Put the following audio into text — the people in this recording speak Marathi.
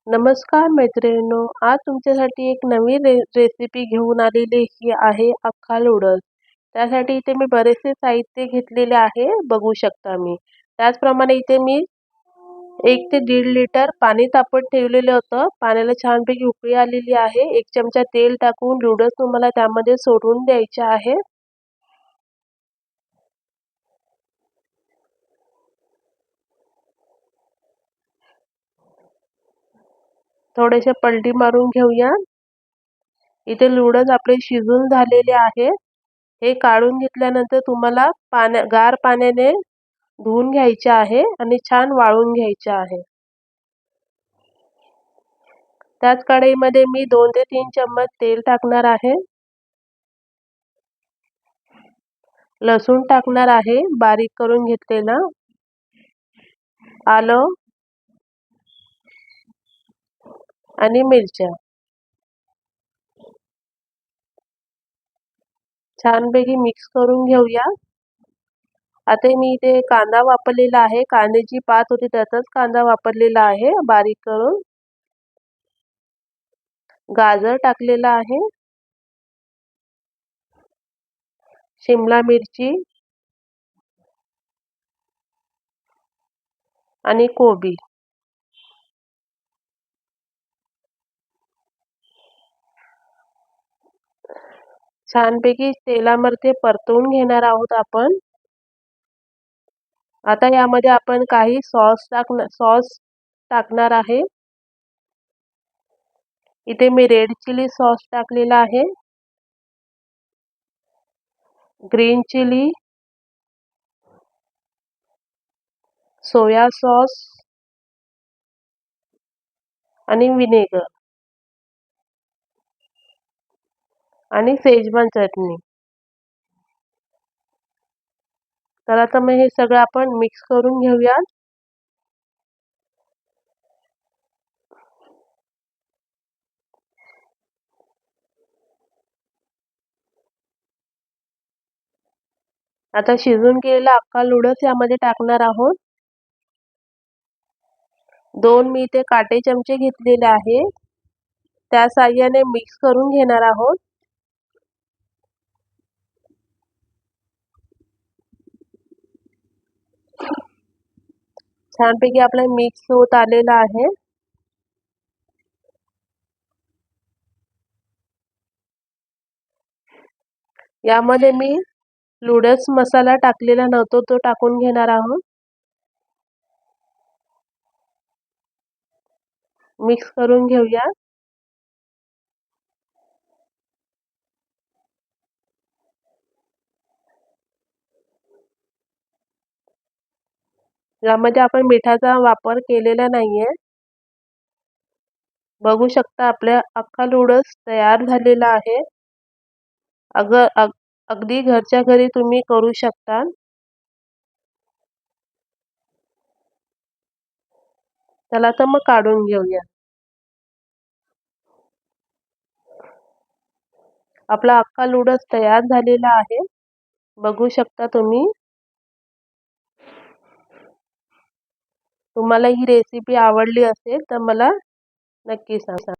नमस्कार मैत्रिणींनो, आज तुमच्यासाठी एक नवीन रेसिपी घेऊन आलेली ही आहे अख्खा नूडल्स. त्यासाठी इथे मी बरेचसे साहित्य घेतलेले आहे, बघू शकता मी. त्याचप्रमाणे इथे मी 1 ते 1.5 लिटर पाणी तापत ठेवलेलं होतं. पाण्याला छानपैकी उकळी आलेली आहे. 1 चमचा तेल टाकून नूडल्स तुम्हाला त्यामध्ये सोडून द्यायचे आहे. थोडेसे पलटी मारून घेऊया. इथे नूडल्स आपले शिजून झालेले आहे. हे काढून घेतल्यानंतर तुम्हाला गार पाण्याने धुवून घ्यायचे आहे आणि छान वाळून घ्यायचे आहे. त्याच कढईमध्ये मी 2 ते 3 चम्मच तेल टाकणार आहे. लसूण टाकणार आहे बारीक करून घेतलेला. आलं आणि मिरच्या छानपैकी मिक्स करून घेऊया. आता मी इथे कांदा वापरलेला आहे. कांद्याची पात होती त्याचाच कांदा वापरलेला आहे बारीक करून. गाजर टाकलेला आहे. शिमला मिरची आणि कोबी. छानपैकी तेलामध्ये परतवून घेणार आहोत आपण. आता यामध्ये आपण काही सॉस टाकणार आहे. इथे मी रेड चिली सॉस टाकलेला आहे. ग्रीन चिली, सोया सॉस आणि विनेगर आणि शेजवान चटणी. तर आता मग हे सगळं आपण मिक्स करून घेऊया. आता शिजून गेलेला अख्खा नूडल्स यामध्ये टाकणार आहोत. 2 मी इथे काटे चमचे घेतलेले आहे. त्या साहाय्याने मिक्स करून घेणार आहोत. छानपैकी आपलं मिक्स होत आलेलं आहे. यामध्ये मी नूडल्स मसाला टाकलेला नव्हता तो टाकून घेणार आहोत. मिक्स करून घेऊया. यामध्ये आपण मिठाचा वापर केलेला नाहीये. बघू शकता आपल्या अख्खा नूडल्स तयार झालेला आहे. अगदी घरच्या घरी तुम्ही करू शकता. चला तर मग काढून घेऊया. आपला अख्खा नूडल्स तयार झालेला आहे. बघू शकता तुम्ही. तुम्हाला ही रेसिपी आवडली असेल तर मला नक्की सांगा.